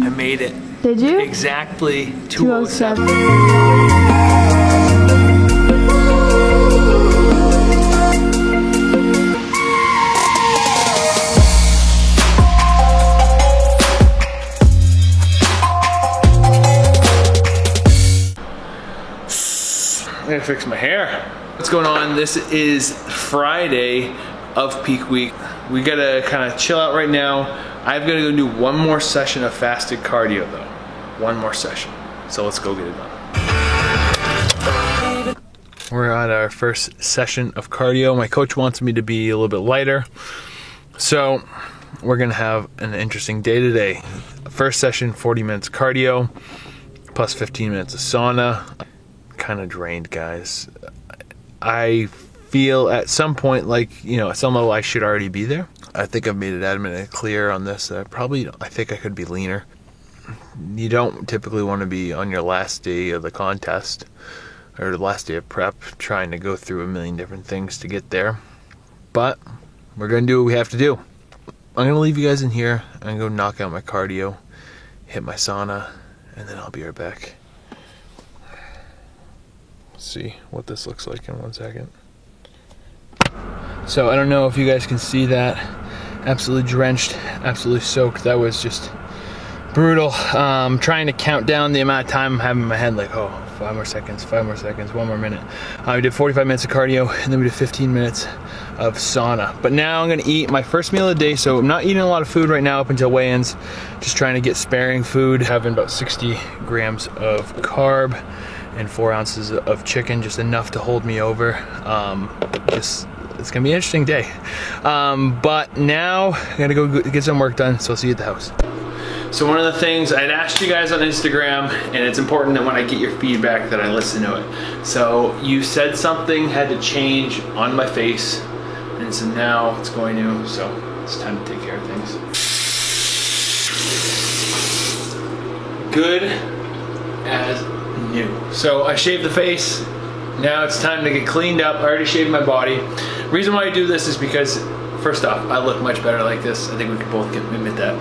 I made it. Did you? Exactly 207. I gotta fix my hair. What's going on? This is Friday of peak week. We gotta kind of chill out right now. I've gotta go do one more session of fasted cardio though. One more session. So let's go get it done. We're on our first session of cardio. My coach wants me to be a little bit lighter. So we're gonna have an interesting day today. First session, 40 minutes cardio, plus 15 minutes of sauna. Kind of drained, guys. I feel at some point like, you know, at some level I should already be there. I think I've made it adamant and clear on this. I think I could be leaner. You don't typically want to be on your last day of the contest or the last day of prep trying to go through a million different things to get there. But we're going to do what we have to do. I'm going to leave you guys in here. I'm going to go knock out my cardio, hit my sauna, and then I'll be right back. See what this looks like in 1 second. So I don't know if you guys can see that. Absolutely drenched, absolutely soaked. That was just brutal. Trying to count down the amount of time I'm having in my head, like, oh, 5 more seconds, 5 more seconds, 1 more minute. We did 45 minutes of cardio, and then we did 15 minutes of sauna. But now I'm gonna eat my first meal of the day, so I'm not eating a lot of food right now up until weigh-ins. Just trying to get sparing food, having about 60 grams of carb and 4 ounces of chicken, just enough to hold me over. It's gonna be an interesting day. But now I gotta go get some work done, so I'll see you at the house. So one of the things I'd asked you guys on Instagram, and it's important that when I get your feedback that I listen to it. So you said something had to change on my face, and so now it's going to, so it's time to take care of things. Good as new. So I shaved the face. Now it's time to get cleaned up. I already shaved my body. Reason why I do this is because, first off, I look much better like this. I think we can both admit that.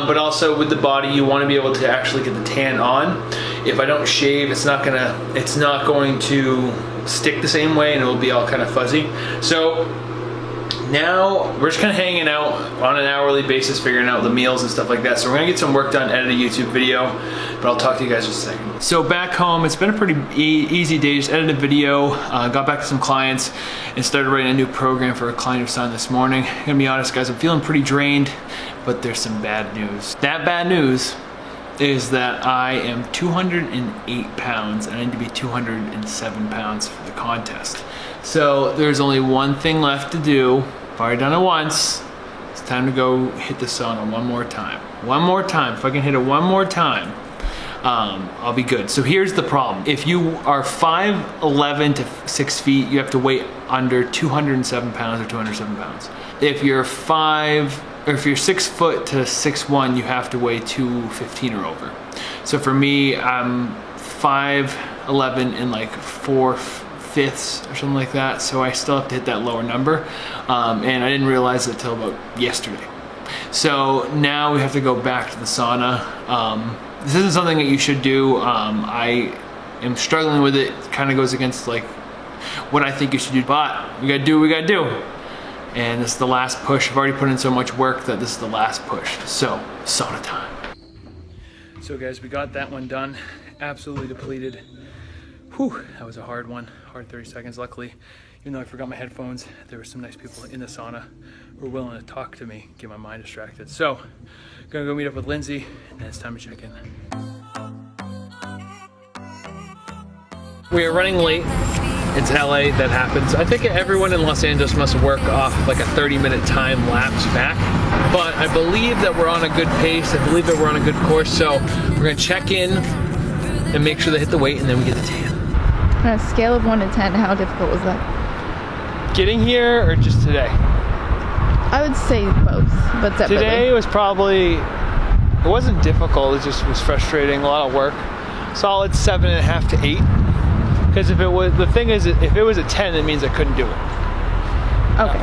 But also with the body, you want to be able to actually get the tan on. If I don't shave, it's not going to stick the same way, and it will be all kind of fuzzy. So now we're just kind of hanging out on an hourly basis, figuring out the meals and stuff like that. So we're gonna get some work done, edit a YouTube video, but I'll talk to you guys in a second. So back home, it's been a pretty easy day. Just edited a video, got back to some clients, and started writing a new program for a client who signed this morning. I'm gonna be honest, guys, I'm feeling pretty drained, but there's some bad news. That bad news is that I am 208 pounds and I need to be 207 pounds for the contest. So there's only one thing left to do. I've already done it once. It's time to go hit the sauna one more time. One more time. If I can hit it one more time, I'll be good. So here's the problem. If you are 5'11" to 6 feet, you have to weigh under 207 pounds or 207 pounds. If you're 6 foot to 6'1", you have to weigh 215 or over. So for me, I'm 5'11" and like 4/5 or something like that. So I still have to hit that lower number. And I didn't realize it until about yesterday. So now we have to go back to the sauna. This isn't something that you should do. I am struggling with it. It kind of goes against like what I think you should do, but we gotta do what we gotta do. And this is the last push. I've already put in so much work that this is the last push. So, sauna time. So guys, we got that one done. Absolutely depleted. Whew, that was a hard one. Hard 30 seconds, luckily. Even though I forgot my headphones, there were some nice people in the sauna who were willing to talk to me, get my mind distracted. So, gonna go meet up with Lindsay, and then it's time to check in. We are running late. It's LA, that happens. I think everyone in Los Angeles must work off like a 30-minute time lapse back. But I believe that we're on a good pace. I believe that we're on a good course. So we're gonna check in and make sure they hit the weight, and then we get the tan. On a scale of 1 to 10, how difficult was that? Getting here or just today? I would say both, but separately. Today was probably, it wasn't difficult, it just was frustrating, a lot of work. Solid 7.5 to 8. Because if it was, the thing is, if it was a 10, it means I couldn't do it. Okay.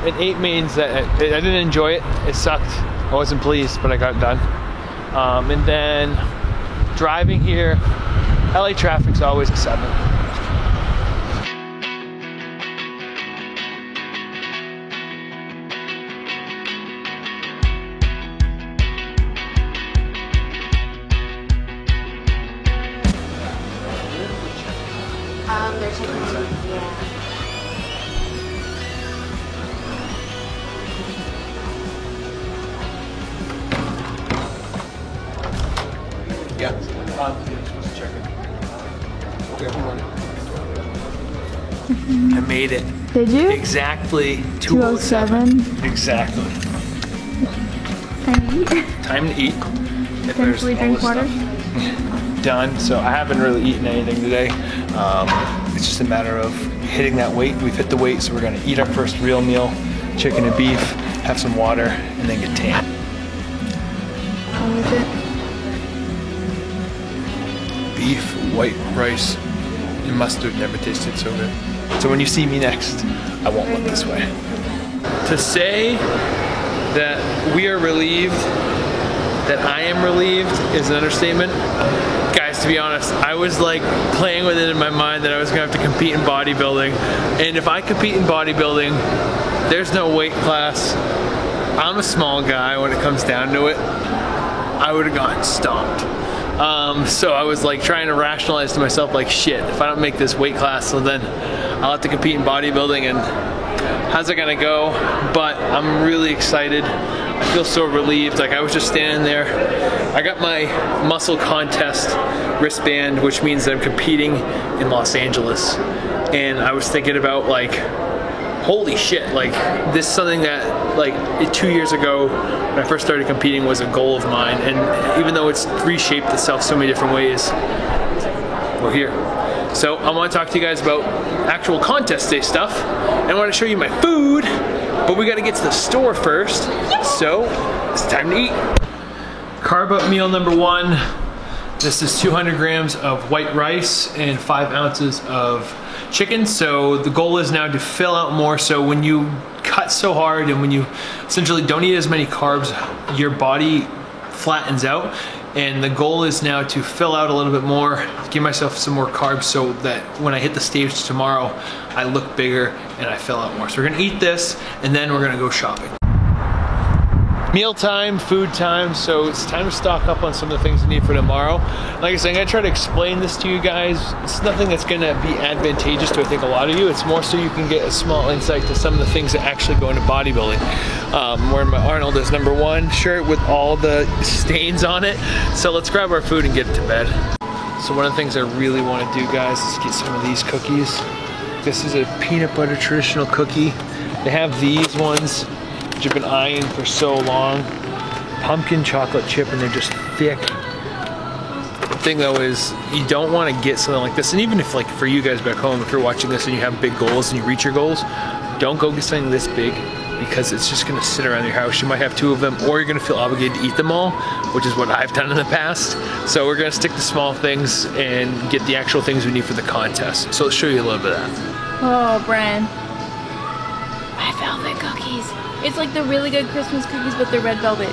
An 8 means that I didn't enjoy it. It sucked. I wasn't pleased, but I got it done. And then driving here, LA traffic's always a 7. They're taking Yeah. Just check it. Okay, hold on. I made it. Did you? Exactly 2:07. Exactly. Time to eat. Time to eat. If Then should we drink water? Done. So I haven't really eaten anything today. It's just a matter of hitting that weight. We've hit the weight, so we're gonna eat our first real meal, chicken and beef, have some water, and then get tan. What was it? Beef, white rice, and mustard never tasted so good. So when you see me next, I won't look this way. To say that we are relieved, that I am relieved, is an understatement. Guys, to be honest, I was like playing with it in my mind that I was gonna have to compete in bodybuilding. And if I compete in bodybuilding, there's no weight class. I'm a small guy when it comes down to it. I would have gotten stomped. So I was like trying to rationalize to myself like, shit, if I don't make this weight class, so then I'll have to compete in bodybuilding, and how's it gonna go? But I'm really excited. I feel so relieved. Like I was just standing there. I got my muscle contest wristband, which means that I'm competing in Los Angeles. And I was thinking about like, holy shit, like this is something that like 2 years ago when I first started competing was a goal of mine. And even though it's reshaped itself so many different ways, we're here. So I want to talk to you guys about actual contest day stuff. And I want to show you my food, but we got to get to the store first. So it's time to eat. Carb up meal number 1. This is 200 grams of white rice and 5 ounces of chicken. So the goal is now to fill out more. So when you cut so hard and when you essentially don't eat as many carbs, your body flattens out. And the goal is now to fill out a little bit more, give myself some more carbs so that when I hit the stage tomorrow, I look bigger and I fill out more. So we're gonna eat this and then we're gonna go shopping. Meal time, food time, so it's time to stock up on some of the things I need for tomorrow. Like I said, I'm gonna try to explain this to you guys. It's nothing that's gonna be advantageous to I think a lot of you. It's more so you can get a small insight to some of the things that actually go into bodybuilding. I'm wearing my Arnold as number 1 shirt with all the stains on it. So let's grab our food and get to bed. So one of the things I really wanna do, guys, is get some of these cookies. This is a peanut butter traditional cookie. They have these ones, which I've been eyeing for so long. Pumpkin chocolate chip, and they're just thick. The thing though is, you don't want to get something like this, and even if like for you guys back home, if you're watching this and you have big goals and you reach your goals, don't go get something this big because it's just gonna sit around your house. You might have 2 of them, or you're gonna feel obligated to eat them all, which is what I've done in the past. So we're gonna stick to small things and get the actual things we need for the contest. So let's show you a little bit of that. Oh, Bren. My velvet cookies. It's like the really good Christmas cookies, but they're red velvet.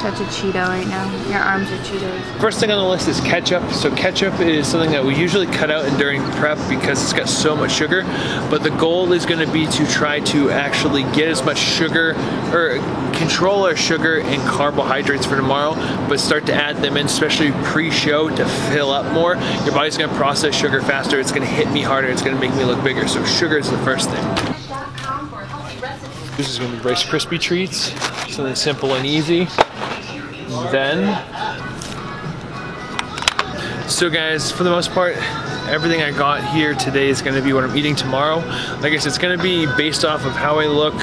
Such a Cheeto right now. Your arms are Cheetos. First thing on the list is ketchup. So ketchup is something that we usually cut out during prep because it's got so much sugar. But the goal is going to be to try to actually get as much sugar, or control our sugar and carbohydrates for tomorrow, but start to add them in, especially pre-show, to fill up more. Your body's going to process sugar faster. It's going to hit me harder. It's going to make me look bigger. So sugar is the first thing. This is going to be Rice Krispie treats, something simple and easy. Then, so guys, for the most part, everything I got here today is going to be what I'm eating tomorrow. Like I said, it's going to be based off of how I look,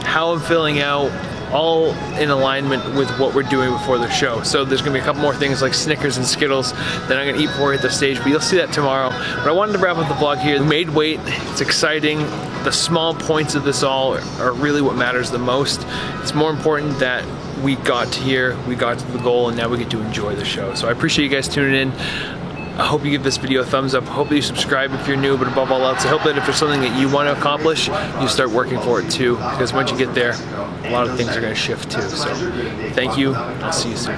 how I'm filling out, all in alignment with what we're doing before the show. So there's gonna be a couple more things like Snickers and Skittles that I'm gonna eat before I hit the stage, but you'll see that tomorrow. But I wanted to wrap up the vlog here. We made weight, it's exciting. The small points of this all are really what matters the most. It's more important that we got to here, we got to the goal, and now we get to enjoy the show. So I appreciate you guys tuning in. I hope you give this video a thumbs up. I hope that you subscribe if you're new, but above all else, I hope that if there's something that you want to accomplish, you start working for it too, because once you get there, a lot of things are going to shift too. So thank you, I'll see you soon.